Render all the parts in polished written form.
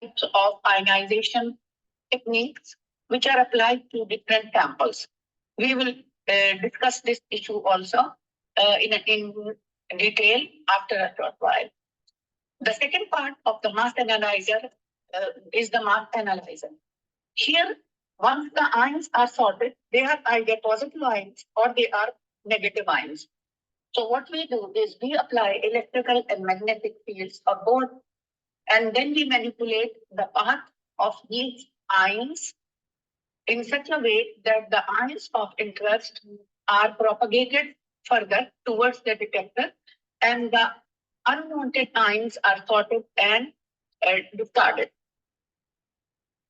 types of ionization techniques which are applied to different samples. We will discuss this issue also in detail after a short while. The second part of the mass analyzer is the mass analyzer. Here, once the ions are sorted, they are either positive ions or they are negative ions. So what we do is we apply electrical and magnetic fields of both, and then we manipulate the path of these ions in such a way that the ions of interest are propagated further towards the detector, and the unwanted ions are sorted and discarded.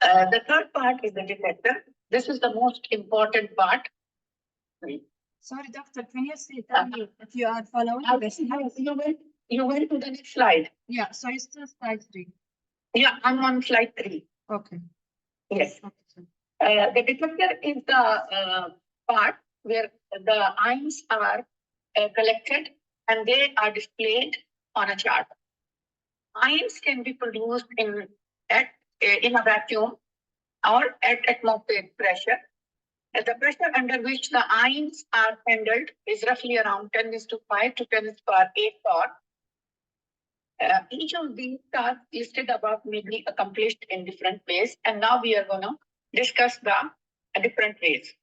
The third part is the detector. This is the most important part. Sorry, doctor, can you see if you are following this? You went to the next slide. Yeah, so it's still slide 3. Yeah, I'm on slide 3. Okay. Yes. The detector is the part where the ions are collected and they are displayed on a chart. Ions can be produced in a vacuum or at atmospheric pressure. The pressure under which the ions are handled is roughly around 10⁵ to 10⁸ torr. Each of these tasks listed above may be accomplished in different ways, and now we are going to discuss the different ways.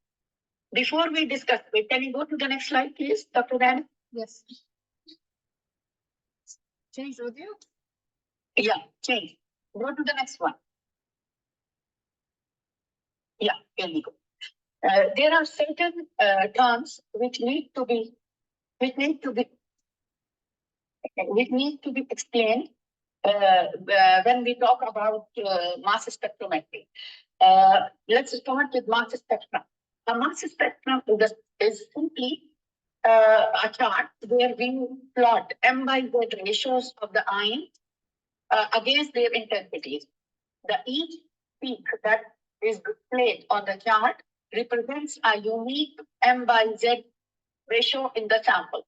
Before we discuss, can you go to the next slide, please, Dr. Dan? Yes. Change audio? Yeah, change. Go to the next one. Yeah, here we go. There are certain terms which need to be explained when we talk about mass spectrometry. Let's start with mass spectrum. A mass spectrum is simply a chart where we plot m by z ratios of the ions against their intensities. Each peak that is displayed on the chart represents a unique m by z ratio in the sample,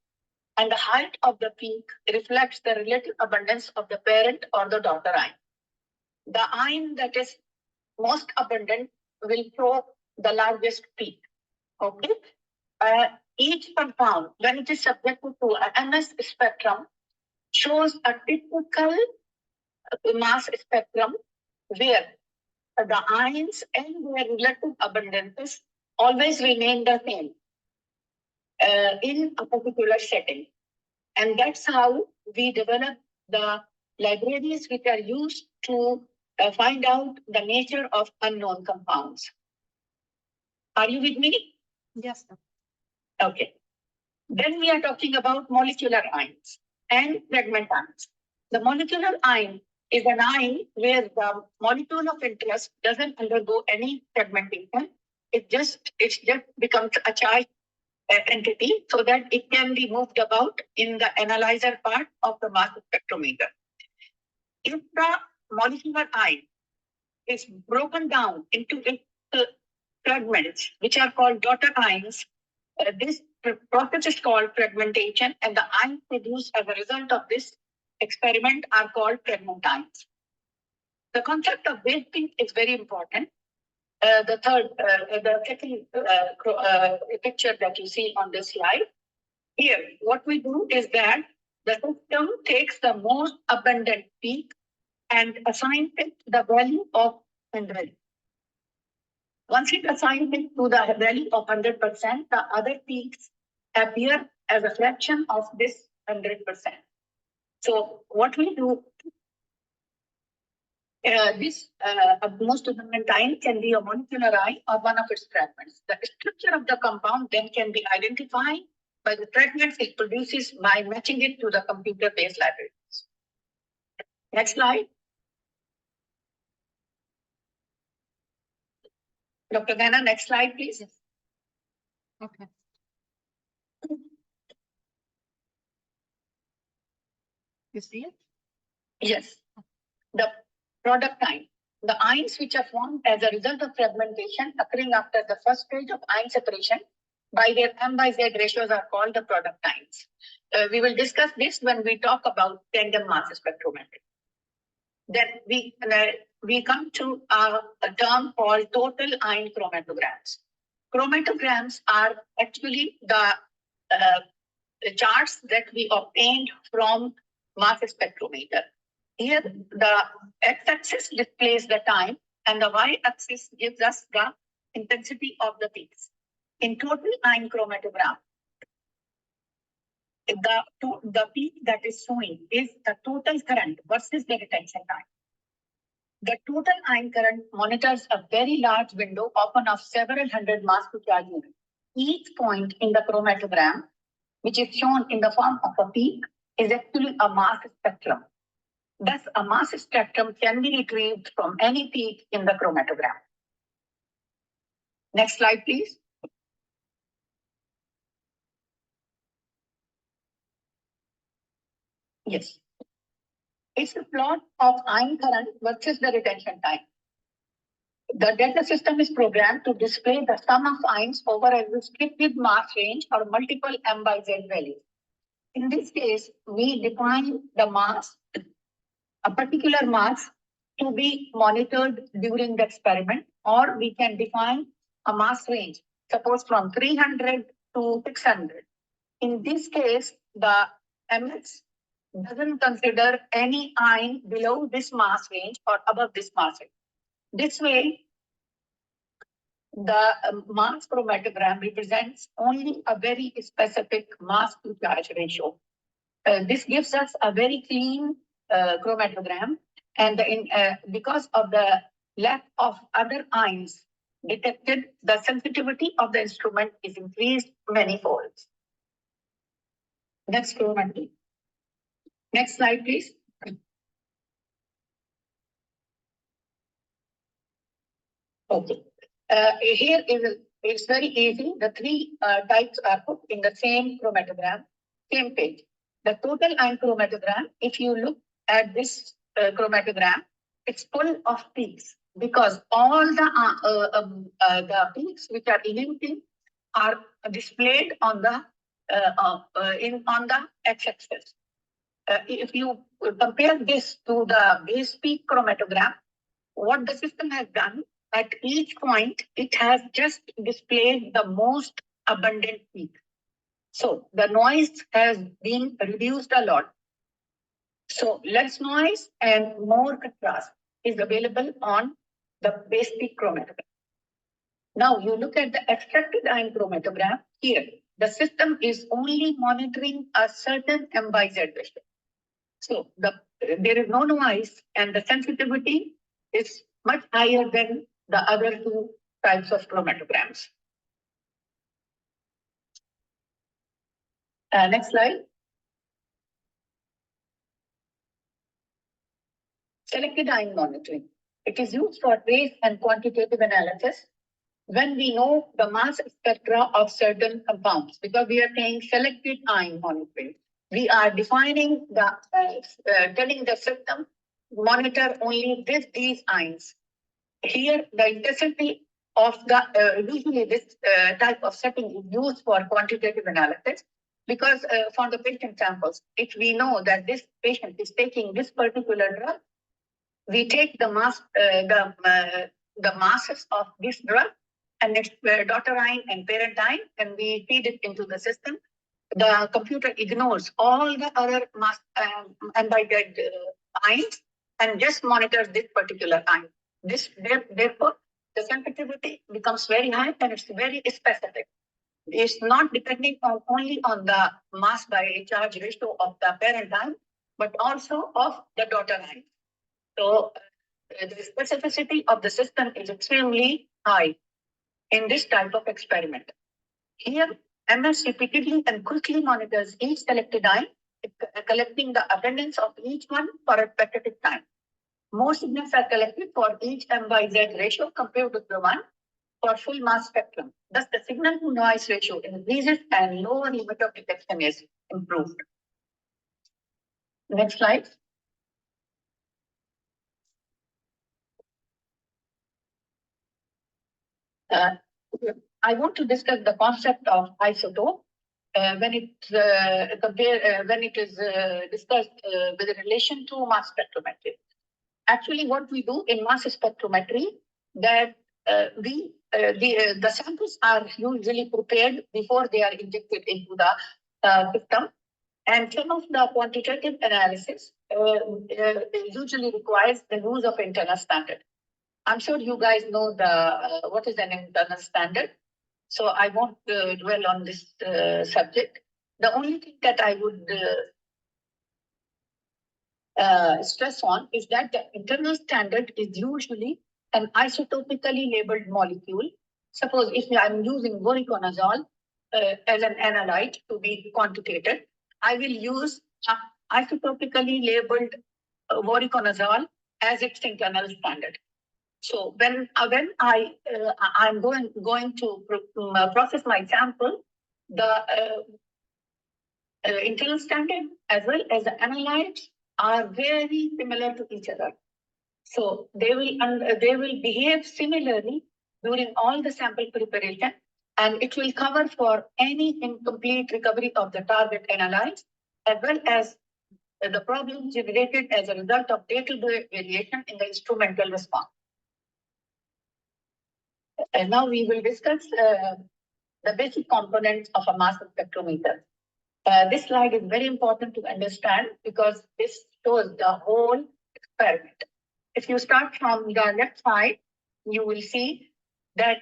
and the height of the peak reflects the relative abundance of the parent or the daughter ion. The ion that is most abundant will show the largest peak. Okay. Each compound, when it is subjected to an MS spectrum, shows a typical mass spectrum where the ions and their relative abundances always remain the same in a particular setting. And that's how we develop the libraries which are used to find out the nature of unknown compounds. Are you with me? Yes. Okay. Then we are talking about molecular ions and fragment ions. The molecular ion is an ion where the molecule of interest doesn't undergo any fragmentation. It just becomes a charged entity so that it can be moved about in the analyzer part of the mass spectrometer. If the molecular ion is broken down into its fragments, which are called daughter ions, this process is called fragmentation, and the ions produced as a result of this experiment are called fragment ions. The concept of wasting is very important. The second picture that you see on this slide, here, what we do is that the system takes the most abundant peak and assigns it the value of 100. Once it assigns it to the value of 100%, the other peaks appear as a fraction of this 100%. So what we do, this most abundant ion can be a molecular ion or one of its fragments. The structure of the compound then can be identified by the fragments it produces by matching it to the computer-based libraries. Next slide. Dr. Gana, next slide, please. Okay. You see it? Yes. The product ion. The ions which are formed as a result of fragmentation occurring after the first stage of ion separation by their m by z ratios are called the product ions. We will discuss this when we talk about tandem mass spectrometry. Then we come to a term called total ion chromatograms. Chromatograms are actually the charts that we obtained from mass spectrometer. Here, the x-axis displays the time, and the y-axis gives us the intensity of the peaks. In total ion chromatogram, the peak that is showing is the total current versus the retention time. The total ion current monitors a very large window, often of several hundred mass to charge units. Each point in the chromatogram, which is shown in the form of a peak, is actually a mass spectrum. Thus, a mass spectrum can be retrieved from any peak in the chromatogram. Next slide, please. Yes. It's a plot of ion current versus the retention time. The data system is programmed to display the sum of ions over a restricted mass range or multiple m by z values. In this case, we define the mass, a particular mass, to be monitored during the experiment, or we can define a mass range, suppose from 300 to 600. In this case, the MS doesn't consider any ion below this mass range or above this mass range. This way, the mass chromatogram represents only a very specific mass to charge ratio. This gives us a very clean chromatogram, and because of the lack of other ions detected, the sensitivity of the instrument is increased many folds. Next chromatogram. Next slide, please. Okay. Here it's very easy. The three types are put in the same chromatogram, same page. The total ion chromatogram, if you look at this chromatogram, it's full of peaks because all the peaks which are emitting are displayed on the x-axis. If you compare this to the base peak chromatogram, what the system has done, at each point, it has just displayed the most abundant peak. So the noise has been reduced a lot. So less noise and more contrast is available on the base peak chromatogram. Now you look at the extracted ion chromatogram. Here, the system is only monitoring a certain m by z ratio. So there is no noise and the sensitivity is much higher than the other two types of chromatograms. Next slide. Selected ion monitoring. It is used for trace and quantitative analysis when we know the mass spectra of certain compounds, because we are saying selected ion monitoring. We are defining telling the system monitor only these ions. Here, the intensity of the usually this type of setting is used for quantitative analysis because for the patient samples, if we know that this patient is taking this particular drug, we take the masses of this drug and its daughter ion and parent ion, and we feed it into the system. The computer ignores all the other mass undivided ions and just monitors this particular ion. Therefore, the sensitivity becomes very high and it's very specific. It's not depending only on the mass by charge ratio of the parent ion, but also of the daughter ion. So the specificity of the system is extremely high in this type of experiment. Here, MS repeatedly and quickly monitors each selected ion, collecting the abundance of each one for a specific time. More signals are collected for each m by z ratio compared with the one for full mass spectrum. Thus, the signal to noise ratio increases and lower limit of detection is improved. Next slide. I want to discuss the concept of isotope when it is discussed with relation to mass spectrometry. Actually, what we do in mass spectrometry, that the samples are usually prepared before they are injected into the system, and some of the quantitative analysis usually requires the use of internal standard. I'm sure you guys know the what is an internal standard, so I won't dwell on this subject. The only thing that I would stress on is that the internal standard is usually an isotopically labeled molecule. Suppose if I'm using voriconazole as an analyte to be quantitated, I will use isotopically labeled voriconazole as its internal standard. So when I'm going to process my sample, the internal standard as well as the analytes are very similar to each other. So they will behave similarly during all the sample preparation, and it will cover for any incomplete recovery of the target analytes, as well as the problem generated as a result of day-to-day variation in the instrumental response. And now we will discuss the basic components of a mass spectrometer. This slide is very important to understand because this shows the whole experiment. If you start from the left side, you will see that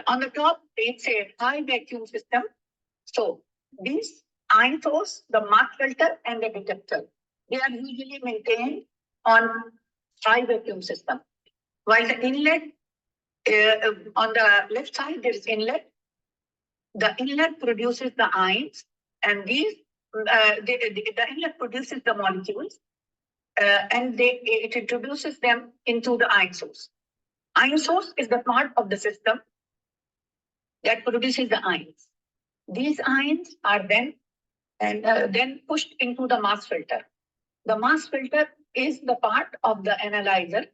on the top, it's a high vacuum system. So these ion source, the mass filter, and the detector, they are usually maintained on high vacuum system. While the inlet, on the left side, there is inlet. The inlet produces the ions, and these the inlet produces the molecules, and it introduces them into the ion source. Ion source is the part of the system that produces the ions. These ions are then pushed into the mass filter. The mass filter is the part of the analyzer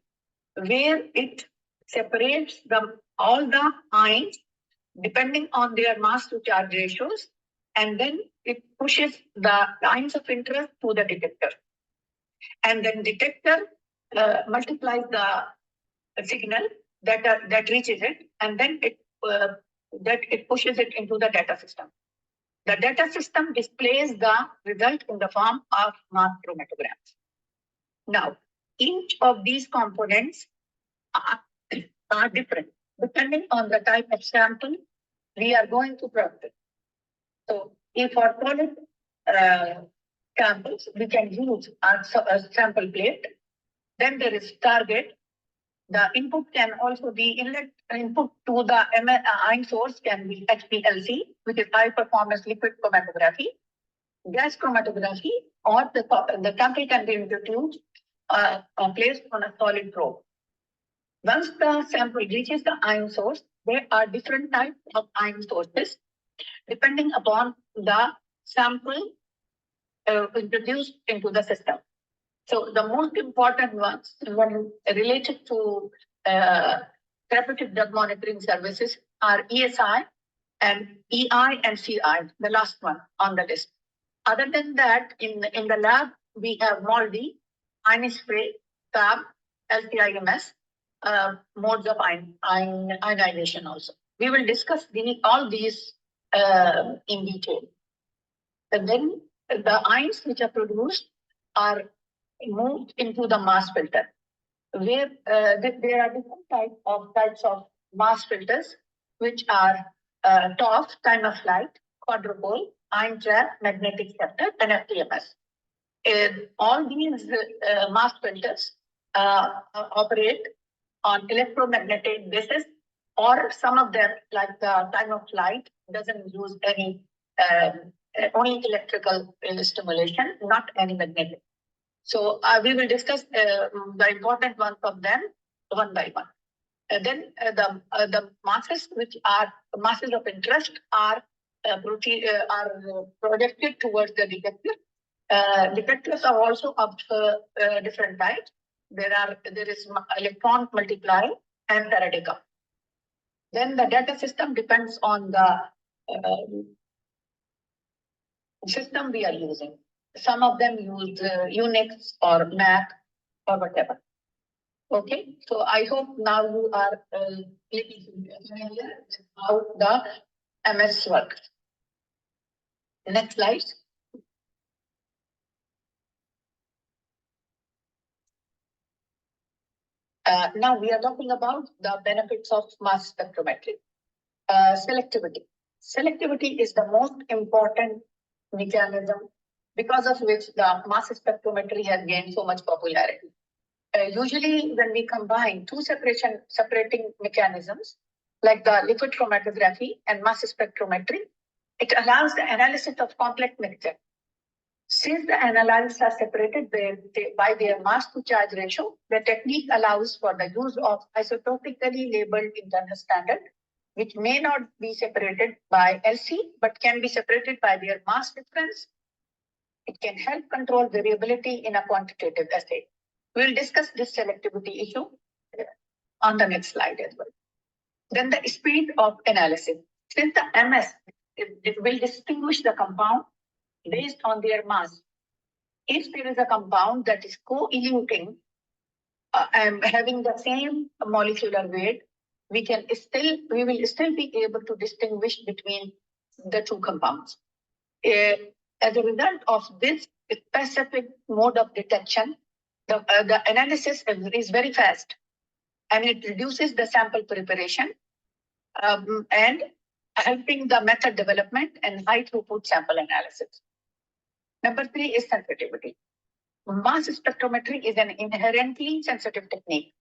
where it separates all the ions depending on their mass to charge ratios, and then it pushes the ions of interest to the detector. And then detector multiplies the signal that reaches it, and then it pushes it into the data system. The data system displays the result in the form of mass chromatograms. Now, each of these components are different depending on the type of sample we are going to process. So, if for solid samples, we can use a sample plate. Then there is target. The input can also be inlet input to the ion source can be HPLC, which is high performance liquid chromatography, gas chromatography, or the sample can be introduced placed on a solid probe. Once the sample reaches the ion source, there are different types of ion sources depending upon the sample introduced into the system. So the most important ones when related to therapeutic drug monitoring services are ESI and EI and CI, the last one on the list. Other than that, in the lab, we have MALDI, ion spray, TAB, LCIMS, modes of ionization also. We will discuss all these in detail. And then the ions which are produced are moved into the mass filter, where there are different types of mass filters, which are TOF, time of flight, quadrupole, ion trap, magnetic scepter, and FTMS. All these mass filters operate on electromagnetic basis, or some of them, like the time of flight, doesn't use any only electrical stimulation, not any magnetic. So we will discuss the important ones of them one by one. Then the masses which are masses of interest are projected towards the detector. Detectors are also of different types. There is electron multiplier and Faraday cup. Then the data system depends on the system we are using. Some of them use Unix or Mac. or whatever. Okay, so I hope now you are familiar with how the MS works. Next slide. Now we are talking about the benefits of mass spectrometry. Selectivity. Selectivity is the most important mechanism because of which the mass spectrometry has gained so much popularity. Usually when we combine two separating mechanisms, like the liquid chromatography and mass spectrometry, it allows the analysis of complex mixture. Since the analytes are separated by their mass to charge ratio, the technique allows for the use of isotopically labeled internal standard, which may not be separated by LC, but can be separated by their mass difference. It can help control variability in a quantitative assay. We'll discuss this selectivity issue on the next slide as well. Then the speed of analysis. Since the MS it will distinguish the compound based on their mass. If there is a compound that is co-eluting and having the same molecular weight, we will still be able to distinguish between the two compounds. As a result of this specific mode of detection, the analysis is very fast, and it reduces the sample preparation and helping the method development and high throughput sample analysis. Number 3 is sensitivity. Mass spectrometry is an inherently sensitive technique.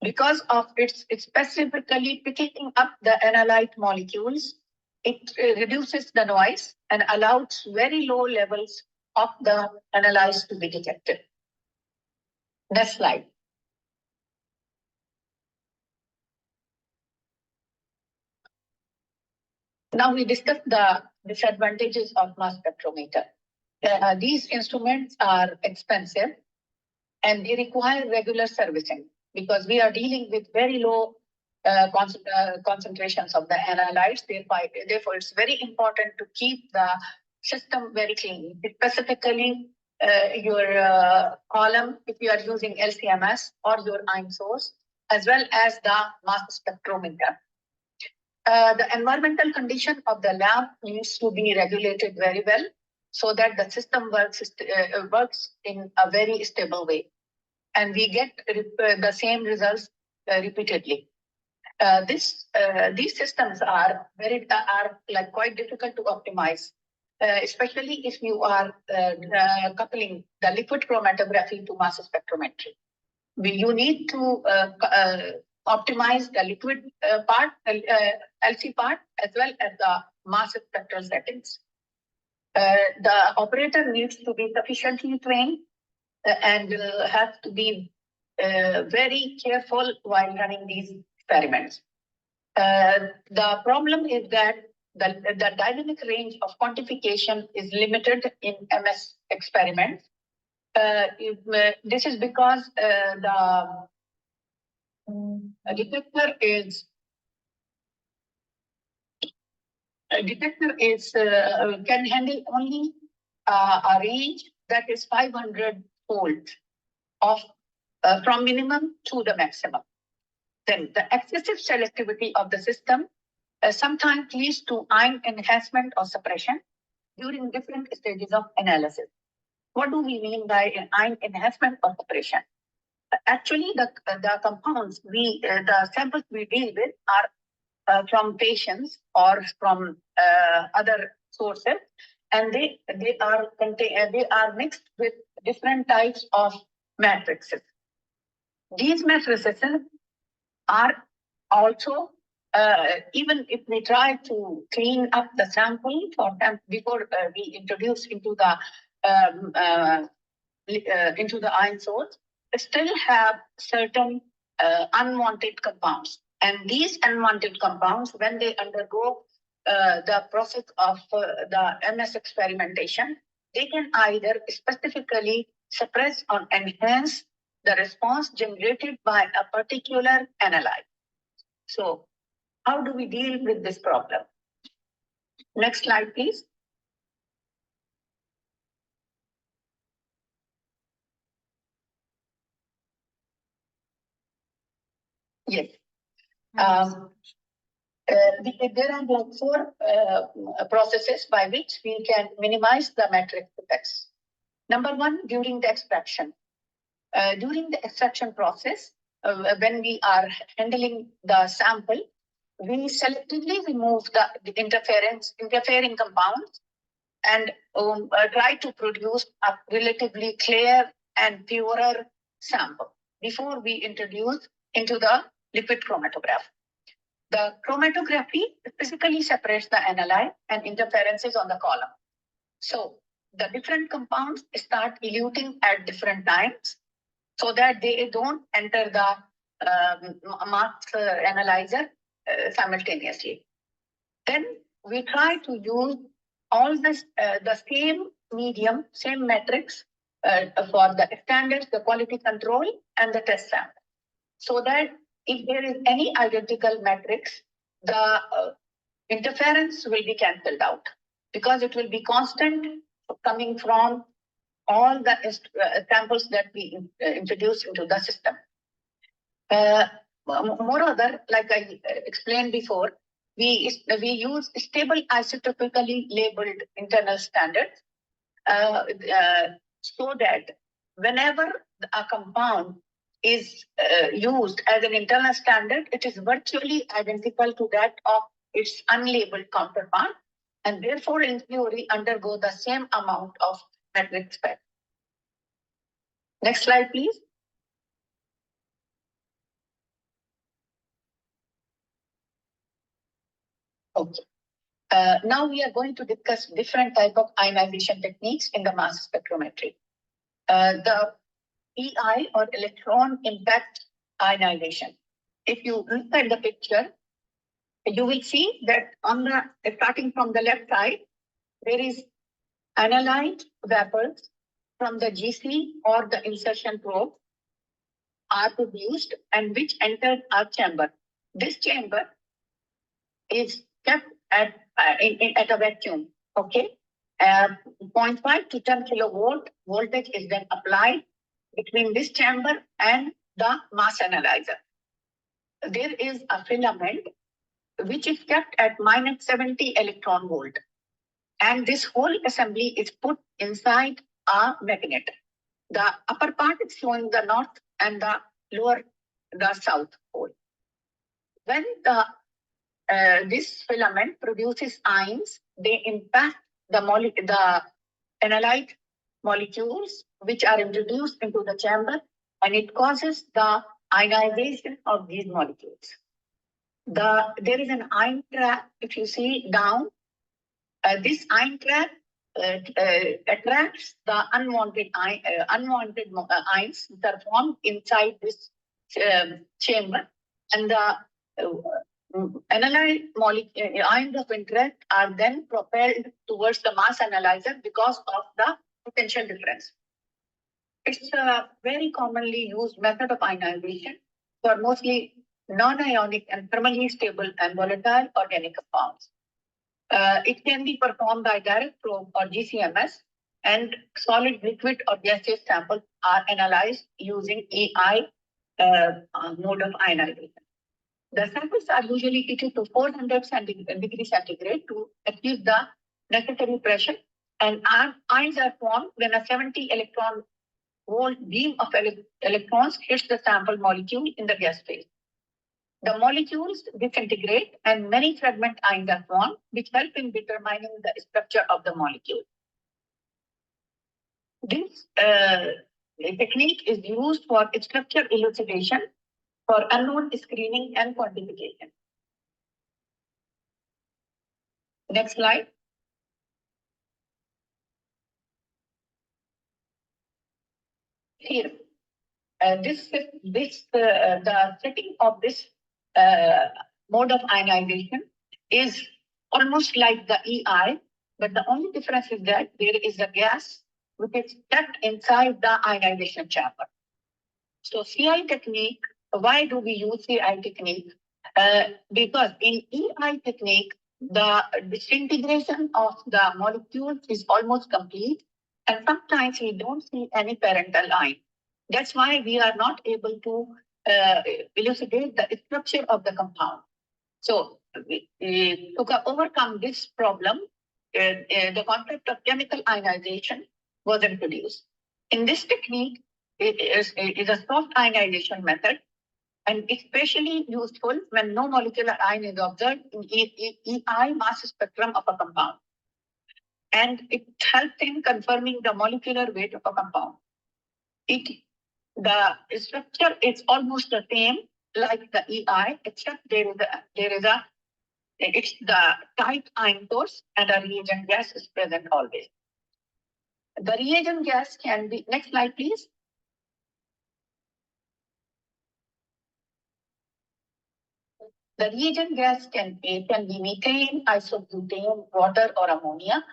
Because of its specifically picking up the analyte molecules, it reduces the noise and allows very low levels of the analytes to be detected. Next slide. Now we discuss the disadvantages of mass spectrometer. These instruments are expensive and they require regular servicing because we are dealing with very low concentrations of the analytes. Therefore, it's very important to keep the system very clean. Specifically, your column, if you are using LCMS or your ion source, as well as the mass spectrometer. The environmental condition of the lab needs to be regulated very well so that the system works in a very stable way. And we get the same results repeatedly. These systems are quite difficult to optimize, especially if you are coupling the liquid chromatography to mass spectrometry. You need to optimize the liquid part, LC part, as well as the mass spectral settings. The operator needs to be sufficiently trained and has to be very careful while running these experiments. The problem is that the dynamic range of quantification is limited in MS experiments. This is because the detector can handle only a range that is 500 volts of from minimum to the maximum. Then the excessive selectivity of the system sometimes leads to ion enhancement or suppression during different stages of analysis. What do we mean by an ion enhancement or suppression? Actually, the compounds the samples we deal with are from patients or from other sources, and they are mixed with different types of matrices. These matrices are also, even if we try to clean up the sample for them before we introduce into the ion source, still have certain unwanted compounds. And these unwanted compounds, when they undergo the process of the MS experimentation, they can either specifically suppress or enhance the response generated by a particular analyte. So how do we deal with this problem? Next slide, please. Yes. There are like four processes by which we can minimize the matrix effects. Number one, during the extraction. During the extraction process, when we are handling the sample, we selectively remove the interfering compounds and try to produce a relatively clear and purer sample before we introduce into the liquid chromatograph. The chromatography physically separates the analyte and interferences on the column. So the different compounds start eluting at different times so that they don't enter the mass analyzer simultaneously. Then we try to use all this, the same medium, same metrics for the standards, the quality control, and the test sample. So that if there is any identical matrix, the interference will be cancelled out because it will be constant coming from all the samples that we introduce into the system. Moreover, like I explained before, we use stable isotopically labeled internal standards so that whenever a compound is used as an internal standard, it is virtually identical to that of its unlabeled counterpart, and therefore in theory undergo the same amount of matrix spec. Next slide, please. Okay. Now we are going to discuss different type of ionization techniques in the mass spectrometry. The EI or electron impact ionization. If you look at the picture, you will see that on the starting from the left side, there is analyte vapors from the GC or the insertion probe are produced and which entered our chamber. This chamber is kept at a vacuum. Okay, 0.5 to 10 kilovolt voltage is then applied between this chamber and the mass analyzer. There is a filament which is kept at minus 70 electron volt, and this whole assembly is put inside a magnet. The upper part is showing the north and the lower the south pole. When the this filament produces ions, they impact the analyte molecules which are introduced into the chamber, and it causes the ionization of these molecules. There is an ion trap. If you see down, this ion trap attracts the unwanted ions that are formed inside this chamber, and the analyte ions of interest are then propelled towards the mass analyzer because of the potential difference. It's a very commonly used method of ionization for mostly non-ionic and thermally stable and volatile organic compounds. It can be performed by direct probe or GCMS, and solid, liquid, or gaseous samples are analyzed using EI mode of ionization. The samples are usually heated to 400 degrees centigrade to achieve the necessary pressure, and ions are formed when a 70 electron volt beam of electrons hits the sample molecule in the gas phase. The molecules disintegrate and many fragment ions are formed, which help in determining the structure of the molecule. This technique is used for structure elucidation, for unknown screening and quantification. Next slide. Here, the setting of this mode of ionization is almost like the EI, but the only difference is that there is a gas which is kept inside the ionization chamber. So CI technique, why do we use CI technique? Because in EI technique, the disintegration of the molecules is almost complete, and sometimes we don't see any parental ion. That's why we are not able to elucidate the structure of the compound. So to overcome this problem, the concept of chemical ionization was introduced. In this technique, it is a soft ionization method, and especially useful when no molecular ion is observed in EI mass spectrum of a compound. And it helps in confirming the molecular weight of a compound. The structure is almost the same like the EI, except it's the tight ion source and a reagent gas is present always. The reagent gas can be, next slide please. The reagent gas can be methane, isobutane, water, or ammonia.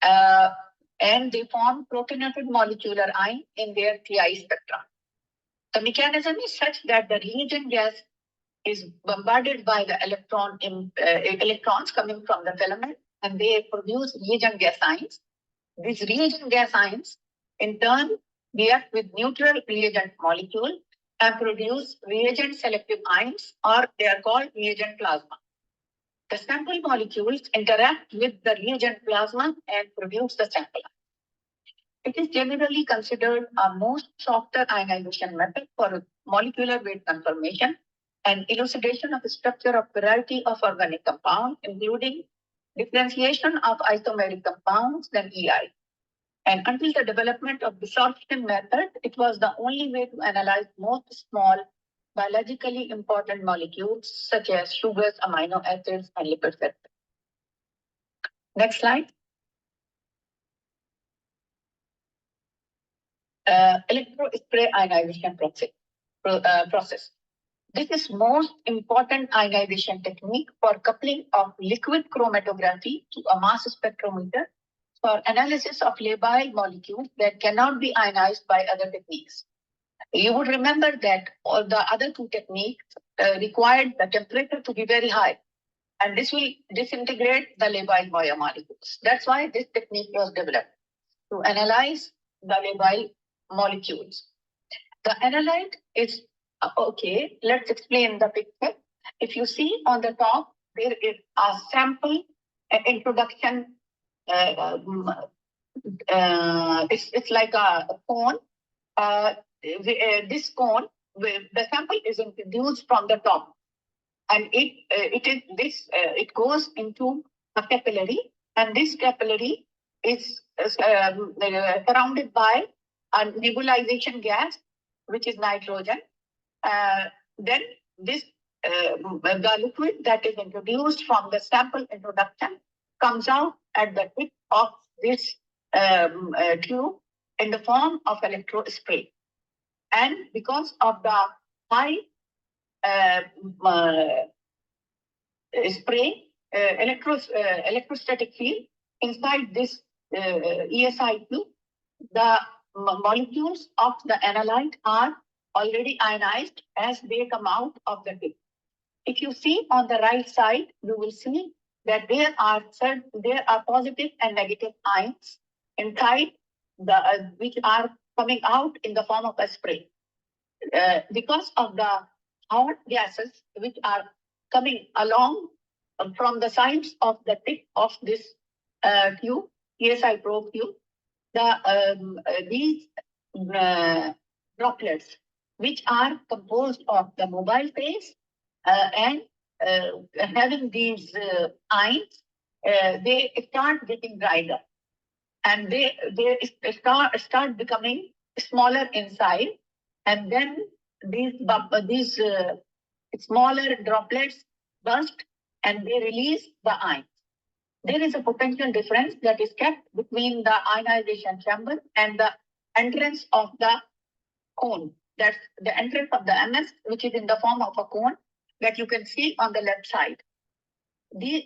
And they form protonated molecular ion in their TI spectra. The mechanism is such that the reagent gas is bombarded by the electrons coming from the filament, and they produce reagent gas ions. These reagent gas ions, in turn, react with neutral reagent molecule and produce reagent selective ions, or they are called reagent plasma. The sample molecules interact with the reagent plasma and produce the sample. It is generally considered a most softer ionization method for molecular weight confirmation and elucidation of the structure of variety of organic compounds, including differentiation of isomeric compounds than EI. And until the development of desorption method, it was the only way to analyze most small biologically important molecules such as sugars, amino acids, and lipid receptors. Next slide. Electrospray ionization process. This is most important ionization technique for coupling of liquid chromatography to a mass spectrometer for analysis of labile molecules that cannot be ionized by other techniques. You would remember that all the other two techniques required the temperature to be very high, and this will disintegrate the labile biomolecules. That's why this technique was developed, to analyze the labile molecules. The analyte is, okay, let's explain the picture. If you see on the top, there is a sample introduction. It's like a cone. This cone, the sample is introduced from the top, and it goes into a capillary, and this capillary is surrounded by a nebulization gas, which is nitrogen. Then this the liquid that is introduced from the sample introduction comes out at the tip of this tube in the form of electrospray. And because of the high electrostatic field inside this ESI tube, the molecules of the analyte are already ionized as they come out of the tip. If you see on the right side, you will see that there are positive and negative ions inside which are coming out in the form of a spray. Because of the hot gases which are coming along from the sides of the tip of this tube, ESI probe tube, these droplets, which are composed of the mobile phase and having these ions, they start getting dried up, and they start becoming smaller inside, and then these smaller droplets burst and they release the ions. There is a potential difference that is kept between the ionization chamber and the entrance of the cone. That's the entrance of the MS, which is in the form of a cone that you can see on the left side. The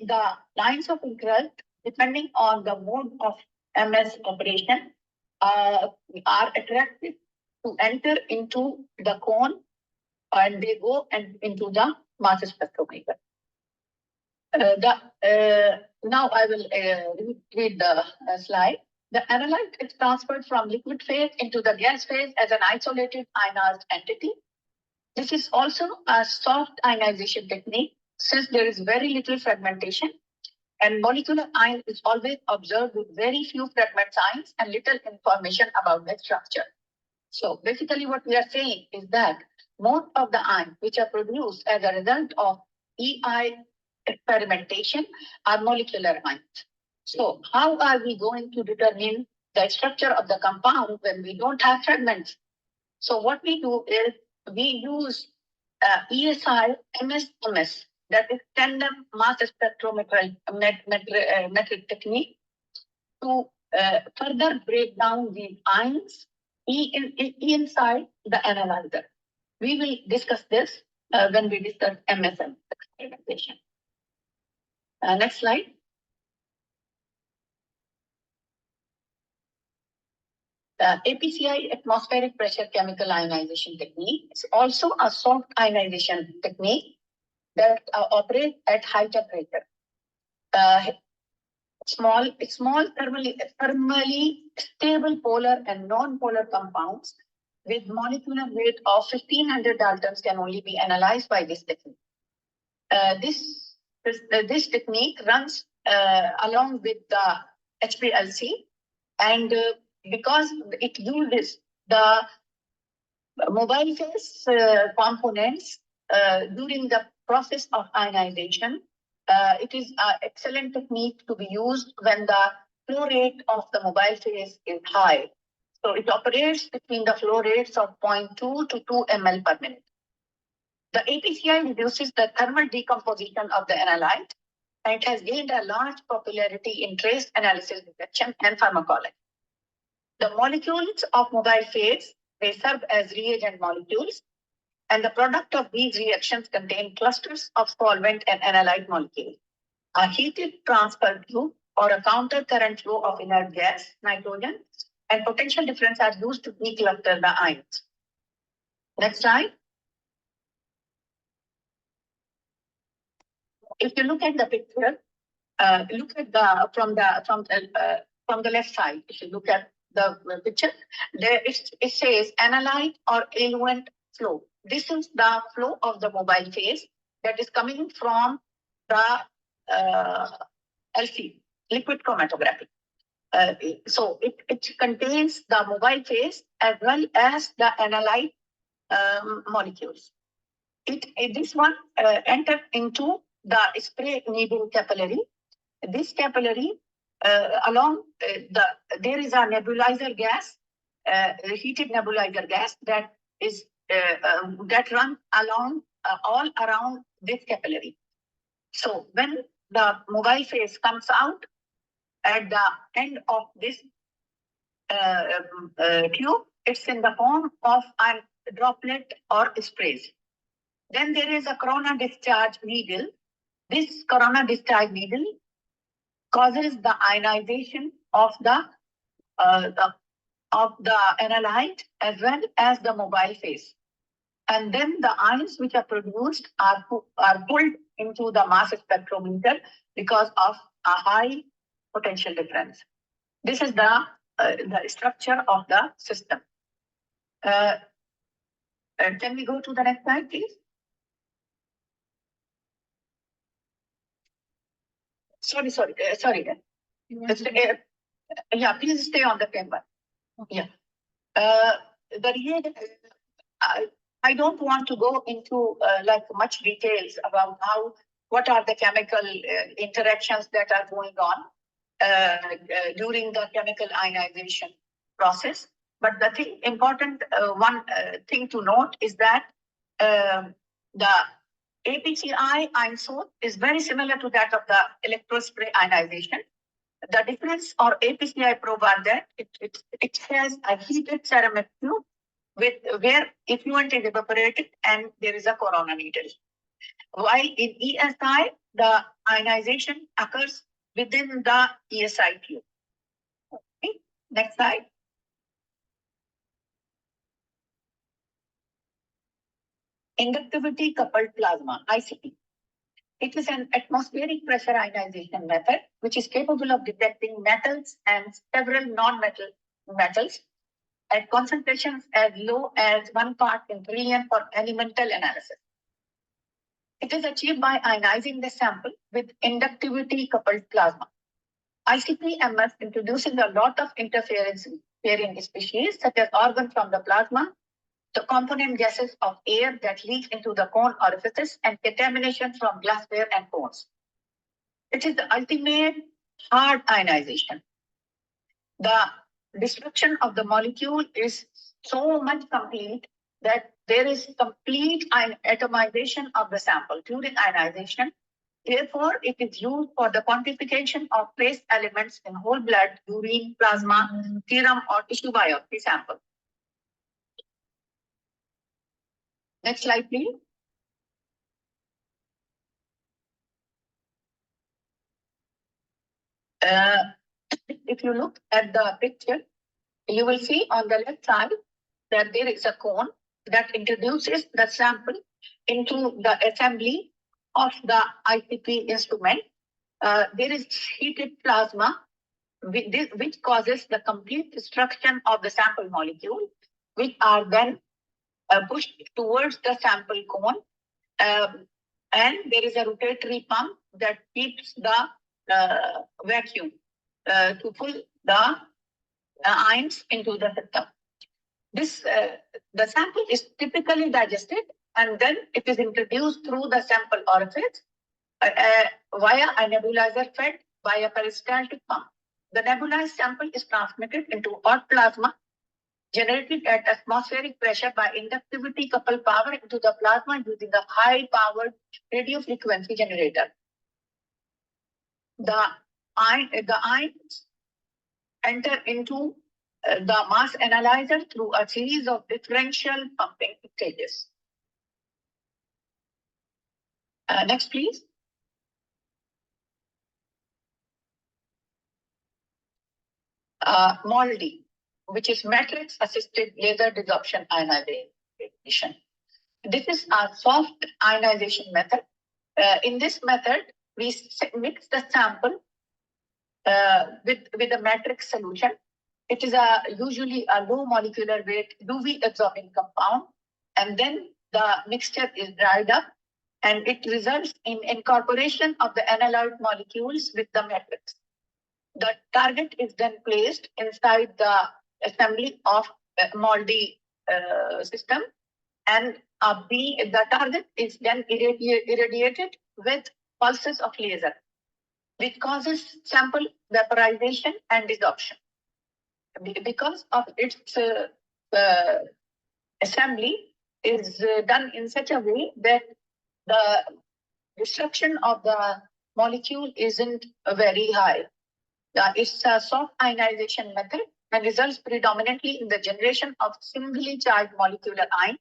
lines of interest, depending on the mode of MS operation, are attracted to enter into the cone, and they go into the mass spectrometer. Now I will read the slide. The analyte is transferred from liquid phase into the gas phase as an isolated ionized entity. This is also a soft ionization technique since there is very little fragmentation and molecular ion is always observed with very few fragment ions and little information about the structure. So basically what we are saying is that most of the ions which are produced as a result of EI experimentation are molecular ions. So how are we going to determine the structure of the compound when we don't have fragments? So what we do is we use ESI MS, that is tandem mass spectrometry metric technique to further break down these ions inside the analyzer. We will discuss this when we discuss MSM experimentation. Next slide. APCI, atmospheric pressure chemical ionization technique, is also a soft ionization technique that operates at high temperature. Small thermally stable polar and non-polar compounds with molecular weight of 1500 Daltons can only be analyzed by this technique. This technique runs along with the HPLC, and because it uses the mobile phase components during the process of ionization, it is an excellent technique to be used when the flow rate of the mobile phase is high. So it operates between the flow rates of 0.2 to 2 ml per minute. The APCI reduces the thermal decomposition of the analyte, and it has gained a large popularity in trace analysis detection and pharmacology. The molecules of mobile phase, they serve as reagent molecules, and the product of these reactions contain clusters of solvent and analyte molecules. A heated transfer tube or a counter current flow of inert gas, nitrogen, and potential difference are used to decluster the ions. Next slide. If you look at the picture, look at the from the left side. If you look at the picture, there it says analyte or eluent flow. This is the flow of the mobile phase that is coming from the LC, liquid chromatography. So it contains the mobile phase as well as the analyte molecules. This one entered into the spray needle capillary. This capillary there is a nebulizer gas, heated nebulizer gas that is that runs along all around this capillary. So when the mobile phase comes out at the end of this tube, it's in the form of a droplet or sprays. Then there is a corona discharge needle. This corona discharge needle causes the ionization of the analyte as well as the mobile phase. And then the ions which are produced are pulled into the mass spectrometer because of a high potential difference. This is the structure of the system. Can we go to the next slide, please? Sorry. Yeah, please stay on the camera. Okay. Yeah. I don't want to go into like much details about what are the chemical interactions that are going on during the chemical ionization process. But the important thing to note is that the APCI ion source is very similar to that of the electrospray ionization. The difference or APCI probe are that it has a heated ceramic tube where effluent is evaporated and there is a corona needle. While in ESI, the ionization occurs within the ESI tube. Okay. Next slide. Inductivity coupled plasma, ICP. It is an atmospheric pressure ionization method which is capable of detecting metals and several non-metal metals at concentrations as low as 1 part in trillion for elemental analysis. It is achieved by ionizing the sample with inductivity coupled plasma. ICP-MS introduces a lot of interference pairing species such as organ from the plasma, the component gases of air that leak into the cone orifices, and contamination from glassware and cones. It is the ultimate hard ionization. The destruction of the molecule is so much complete that there is complete atomization of the sample during ionization. Therefore, it is used for the quantification of trace elements in whole blood, urine, plasma, serum, or tissue biopsy sample. Next slide, please. If you look at the picture, you will see on the left side that there is a cone that introduces the sample into the assembly of the ICP instrument. There is heated plasma, which causes the complete destruction of the sample molecule, which are then pushed towards the sample cone. And there is a rotatory pump that keeps the vacuum to pull the ions into the system. The sample is typically digested and then it is introduced through the sample orifice via a nebulizer fed by a peristaltic pump. The nebulized sample is transmitted into hot plasma generated at atmospheric pressure by inductivity coupled power into the plasma using a high-powered radio frequency generator. The ions enter into the mass analyzer through a series of differential pumping stages. Next, please. MALDI, which is matrix-assisted laser desorption ionization. This is a soft ionization method. In this method, we mix the sample with a matrix solution. It is usually a low molecular weight UV absorbing compound, and then the mixture is dried up, and it results in incorporation of the analyte molecules with the matrix. The target is then placed inside the assembly of MALDI system, and the target is then irradiated with pulses of laser, which causes sample vaporization and desorption. Because of its assembly is done in such a way that the destruction of the molecule isn't very high. It's a soft ionization method and results predominantly in the generation of singly charged molecular ions,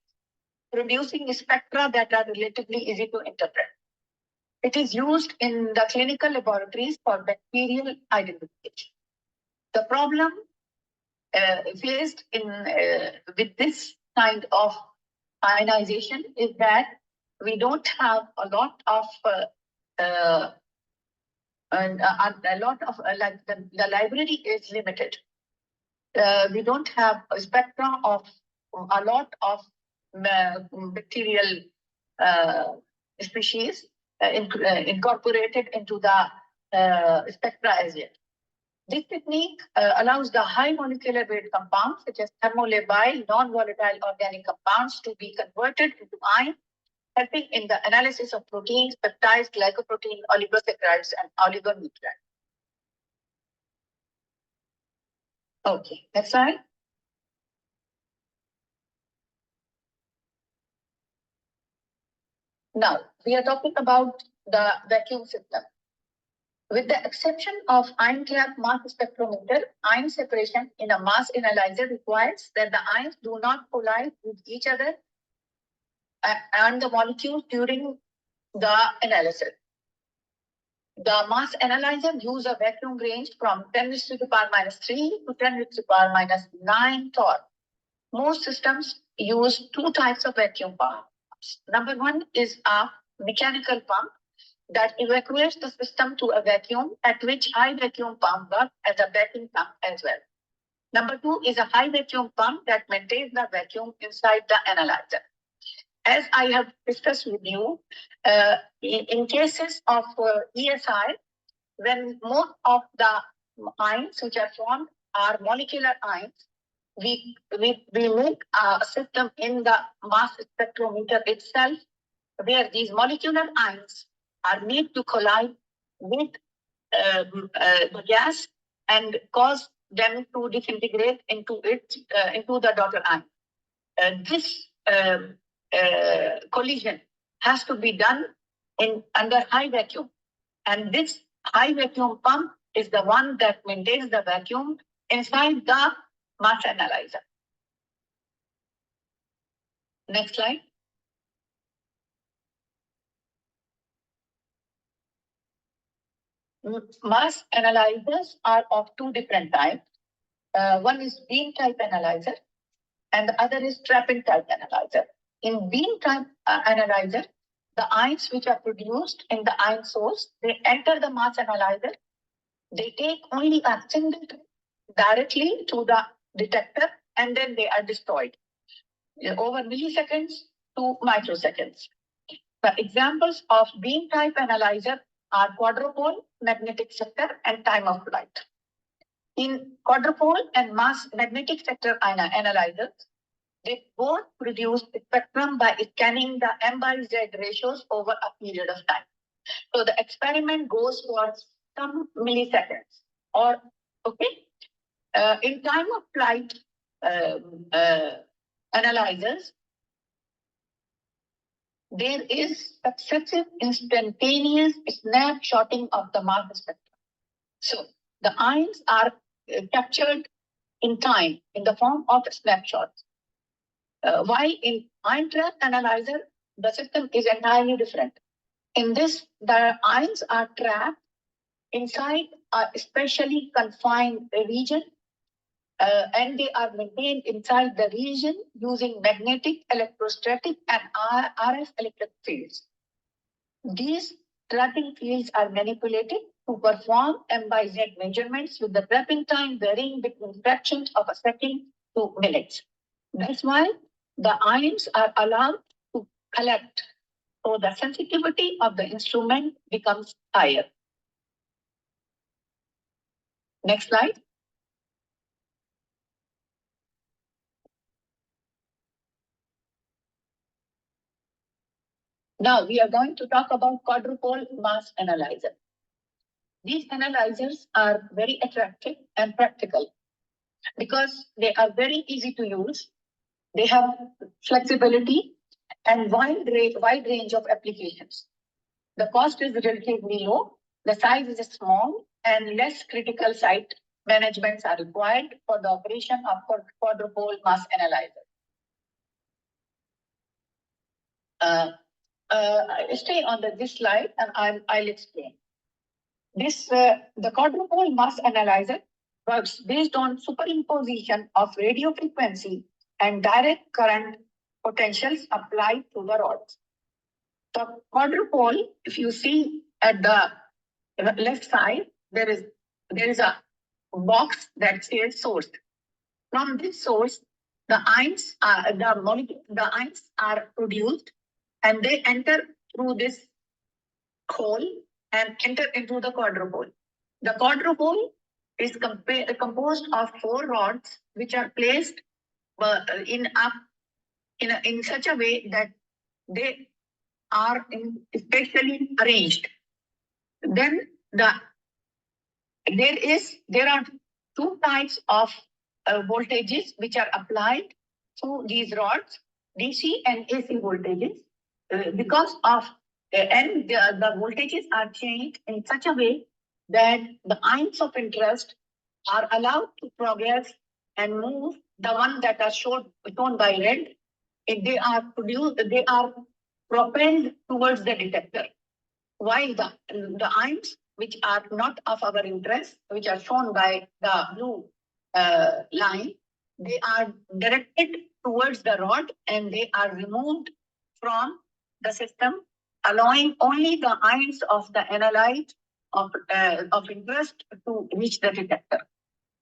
producing spectra that are relatively easy to interpret. It is used in the clinical laboratories for bacterial identification. The problem faced with this kind of ionization is that we don't have a lot of the library is limited. We don't have a spectrum of a lot of bacterial species incorporated into the spectra as yet. This technique allows the high molecular weight compounds such as thermolabile, non-volatile organic compounds to be converted into ion, helping in the analysis of proteins, peptides, glycoprotein, oligosaccharides, and oligonucleotides. Okay, next slide. Now, we are talking about the vacuum system. With the exception of ion trap mass spectrometer, ion separation in a mass analyzer requires that the ions do not collide with each other and the molecules during the analysis. The mass analyzer uses a vacuum range from 10 to the power minus 3 to 10 to the power minus 9 torr. Most systems use two types of vacuum pumps. Number one is a mechanical pump that evacuates the system to a vacuum, at which high vacuum pump works as a backing pump as well. Number 2 is a high vacuum pump that maintains the vacuum inside the analyzer. As I have discussed with you, in cases of ESI, when most of the ions which are formed are molecular ions, we make a system in the mass spectrometer itself where these molecular ions are made to collide with the gas and cause them to disintegrate into the daughter ion. This collision has to be done under high vacuum, and this high vacuum pump is the one that maintains the vacuum inside the mass analyzer. Next slide. Mass analyzers are of two different types. One is beam type analyzer and the other is trapping type analyzer. In beam type analyzer, the ions which are produced in the ion source, they enter the mass analyzer. They take only a single trip directly to the detector and then they are destroyed over milliseconds to microseconds. The examples of beam type analyzer are quadrupole, magnetic sector, and time of flight. In quadrupole and mass magnetic sector analyzers, they both produce spectrum by scanning the M by Z ratios over a period of time. So the experiment goes for some milliseconds. Or in time of flight analyzers, there is successive instantaneous snapshotting of the mass spectrum. So the ions are captured in time in the form of snapshots. While in ion trap analyzer, the system is entirely different. In this, the ions are trapped inside a specially confined region, and they are maintained inside the region using magnetic, electrostatic, and RF electric fields. These trapping fields are manipulated to perform M by Z measurements with the trapping time varying between fractions of a second to minutes. That's why the ions are allowed to collect, so the sensitivity of the instrument becomes higher. Next slide. Now we are going to talk about quadrupole mass analyzer. These analyzers are very attractive and practical because they are very easy to use. They have flexibility and wide range of applications. The cost is relatively low, the size is small, and less critical site managements are required for the operation of quadrupole mass analyzer. Stay on this slide and I'll explain. The quadrupole mass analyzer works based on superimposition of radio frequency and direct current potentials applied to the rods. The quadrupole, if you see at the left side, there is a box that says source. From this source, the ions are produced and they enter through this hole and enter into the quadrupole. The quadrupole is composed of 4 rods which are placed in such a way that they are spatially arranged. Then there are 2 types of voltages which are applied to these rods, DC and AC voltages, because of and the voltages are changed in such a way that the ions of interest are allowed to progress and move. The one that are shown by red, they are propelled towards the detector, while the ions which are not of our interest, which are shown by the blue line, they are directed towards the rod and they are removed from the system, allowing only the ions of the analyte of interest to reach the detector.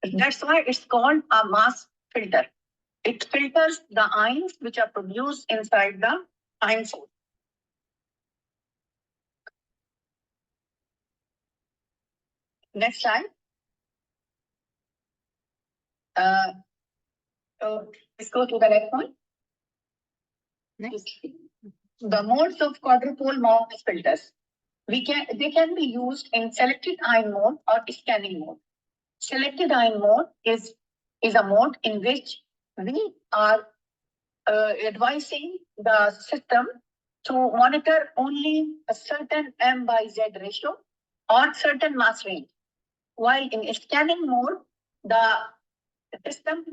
That's why it's called a mass filter. It filters the ions which are produced inside the ion source. Next slide. So let's go to the next one. Next. The modes of quadrupole mass filters. They can be used in selected ion mode or scanning mode. Selected ion mode is a mode in which we are advising the system to monitor only a certain M by Z ratio or certain mass range. While in scanning mode, the system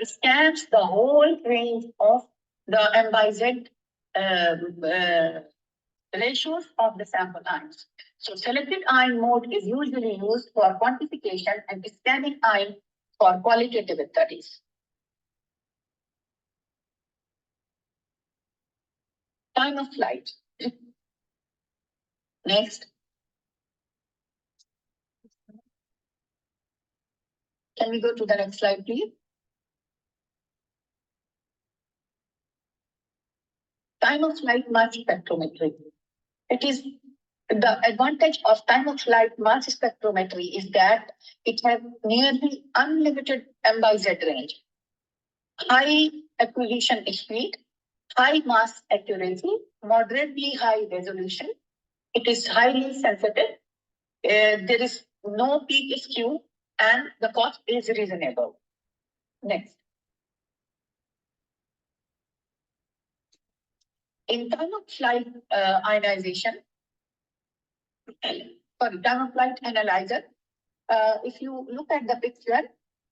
scans the whole range of the M by Z ratios of the sample ions. So selected ion mode is usually used for quantification and scanning ion for qualitative studies. Time of flight. Next. Can we go to the next slide, please? Time of flight mass spectrometry. It is the advantage of time of flight mass spectrometry is that it has nearly unlimited M by Z range, high acquisition speed, high mass accuracy, moderately high resolution. It is highly sensitive. There is no peak skew and the cost is reasonable. Next. In time of flight ionization, sorry, time of flight analyzer, if you look at the picture,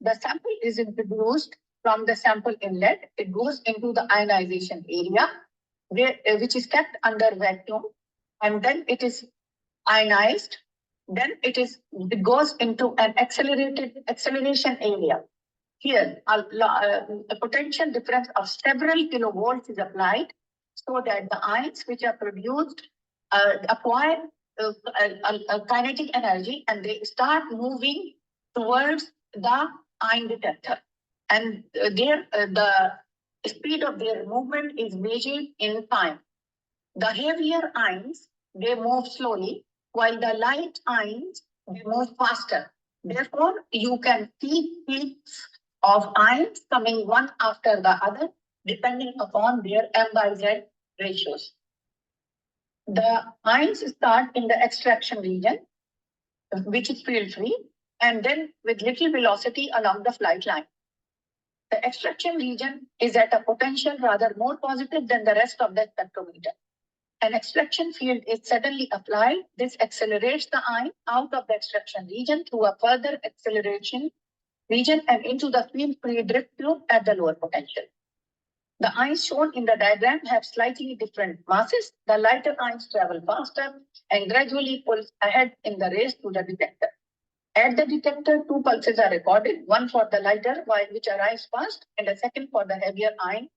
the sample is introduced from the sample inlet. It goes into the ionization area, which is kept under vacuum, and then it is ionized. Then it goes into an acceleration area. Here, a potential difference of several kilovolts is applied so that the ions which are produced acquire kinetic energy and they start moving towards the ion detector. And the speed of their movement is measured in time. The heavier ions, they move slowly, while the light ions, they move faster. Therefore, you can see peaks of ions coming one after the other, depending upon their M by Z ratios. The ions start in the extraction region, which is field free, and then with little velocity along the flight line. The extraction region is at a potential rather more positive than the rest of the spectrometer. An extraction field is suddenly applied. This accelerates the ion out of the extraction region through a further acceleration region and into the field-free drift tube at the lower potential. The ions shown in the diagram have slightly different masses. The lighter ions travel faster and gradually pulls ahead in the race to the detector. At the detector, two pulses are recorded, one for the lighter, which arrives fast, and a second for the heavier ion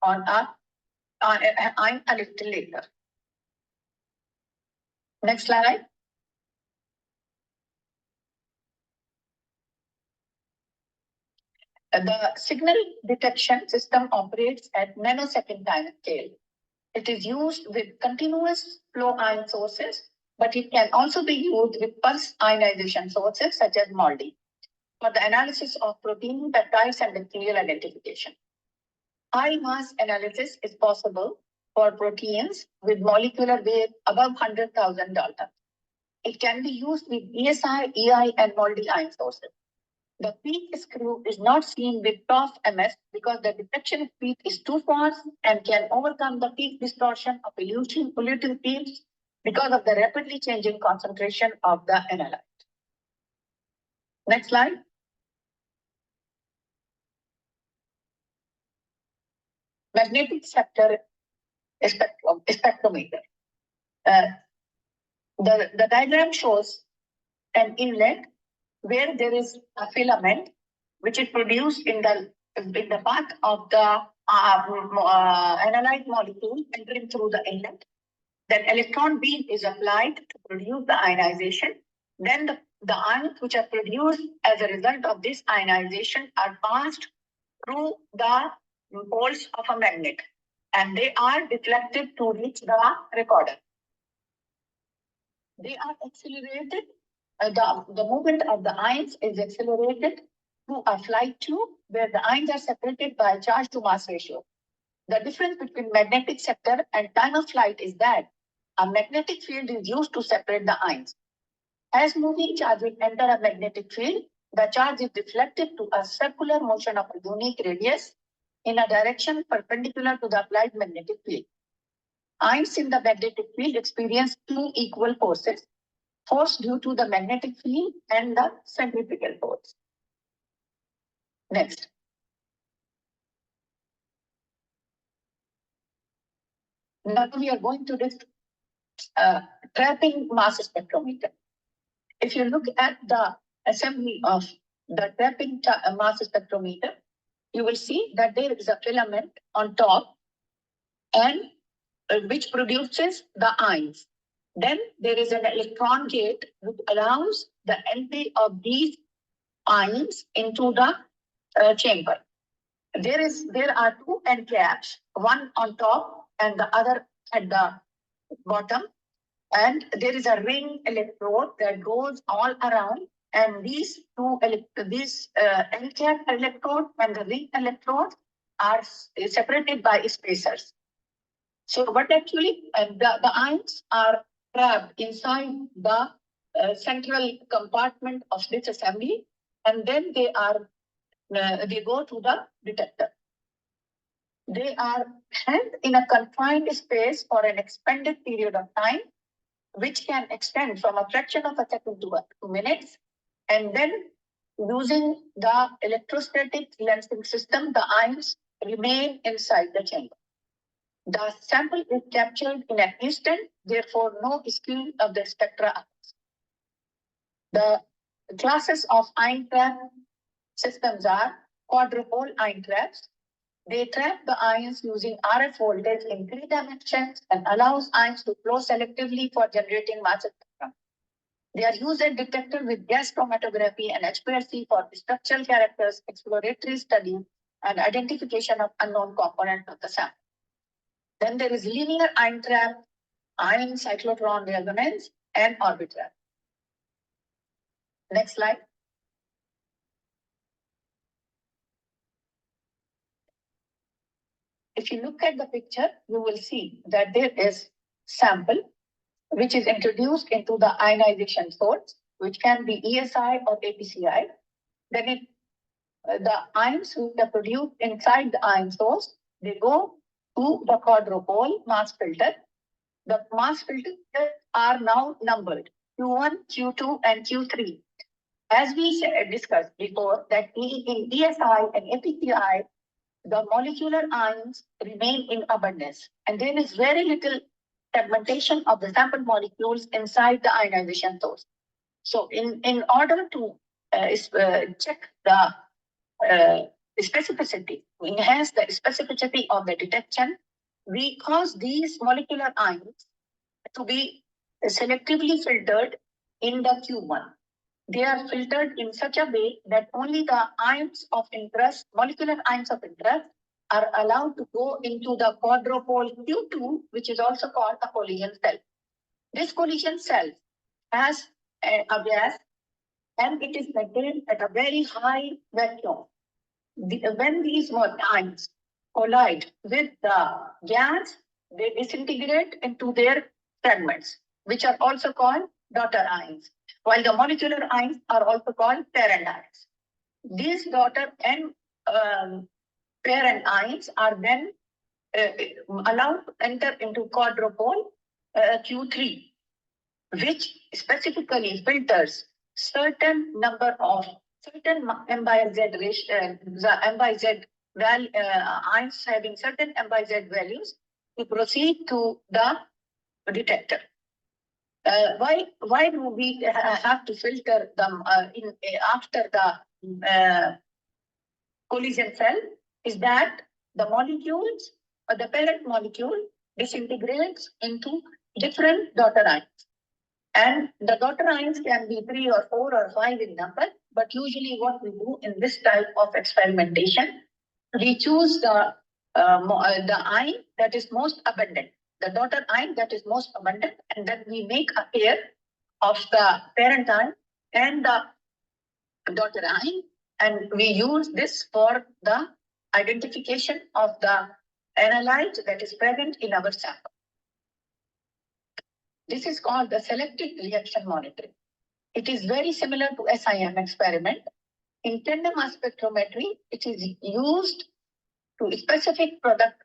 ion a little later. Next slide. The signal detection system operates at nanosecond time scale. It is used with continuous flow ion sources, but it can also be used with pulse ionization sources such as MALDI for the analysis of protein, peptides, and bacterial identification. High mass analysis is possible for proteins with molecular weight above 100,000 Dalton. It can be used with ESI, EI, and MALDI ion sources. The peak skew is not seen with TOF MS because the detection speed is too fast and can overcome the peak distortion of polluting peaks because of the rapidly changing concentration of the analyte. Next slide. Magnetic sector spectrometer. The diagram shows an inlet where there is a filament which is produced in the path of the analyte molecule entering through the inlet. Then electron beam is applied to produce the ionization. Then the ions which are produced as a result of this ionization are passed through the poles of a magnet, and they are deflected to reach the recorder. They are accelerated. The movement of the ions is accelerated through a flight tube where the ions are separated by charge to mass ratio. The difference between magnetic sector and time of flight is that a magnetic field is used to separate the ions. As moving charges enter a magnetic field, the charge is deflected to a circular motion of a unique radius in a direction perpendicular to the applied magnetic field. Ions in the magnetic field experience two equal forces, force due to the magnetic field and the centrifugal force. Next. Now we are going to this trapping mass spectrometer. If you look at the assembly of the trapping mass spectrometer, you will see that there is a filament on top and which produces the ions. Then there is an electron gate which allows the entry of these ions into the chamber. There are two end caps, one on top and the other at the bottom. And there is a ring electrode that goes all around. And these end cap electrode and the ring electrode are separated by spacers. So what actually the ions are trapped inside the central compartment of this assembly, and then they go to the detector. They are held in a confined space for an expanded period of time, which can extend from a fraction of a second to 2 minutes. And then using the electrostatic lensing system, the ions remain inside the chamber. The sample is captured in an instant, therefore no skew of the spectra occurs. The classes of ion trap systems are quadrupole ion traps. They trap the ions using RF voltage in 3 dimensions and allows ions to flow selectively for generating mass spectrum. They are used as detector with gas chromatography and HPLC for structural characters, exploratory study, and identification of unknown components of the sample. Then there is linear ion trap, ion cyclotron resonance, and orbit trap. Next slide. If you look at the picture, you will see that there is sample which is introduced into the ionization source, which can be ESI or APCI. Then the ions which are produced inside the ion source, they go to the quadrupole mass filter. The mass filters are now numbered Q1, Q2, and Q3. As we discussed before, that in ESI and APCI, the molecular ions remain in abundance, and there is very little fragmentation of the sample molecules inside the ionization source. So in order to check the specificity, to enhance the specificity of the detection, we cause these molecular ions to be selectively filtered in the Q1. They are filtered in such a way that only the ions of interest, molecular ions of interest, are allowed to go into the quadrupole Q2, which is also called a collision cell. This collision cell has a gas and it is maintained at a very high vacuum. When these ions collide with the gas, they disintegrate into their fragments, which are also called daughter ions, while the molecular ions are also called parent ions. These daughter and parent ions are then allowed to enter into quadrupole Q3, which specifically filters certain number of M by Z ions having certain M by Z values to proceed to the detector. Why do we have to filter them after the collision cell? Is that the molecules or the parent molecule disintegrates into different daughter ions. And the daughter ions can be 3 or 4 or 5 in number, but usually what we do in this type of experimentation, we choose the ion that is most abundant, the daughter ion that is most abundant, and then we make a pair of the parent ion and the daughter ion, and we use this for the identification of the analyte that is present in our sample. This is called the selective reaction monitoring. It is very similar to SIM experiment. In tandem mass spectrometry, it is used to a specific product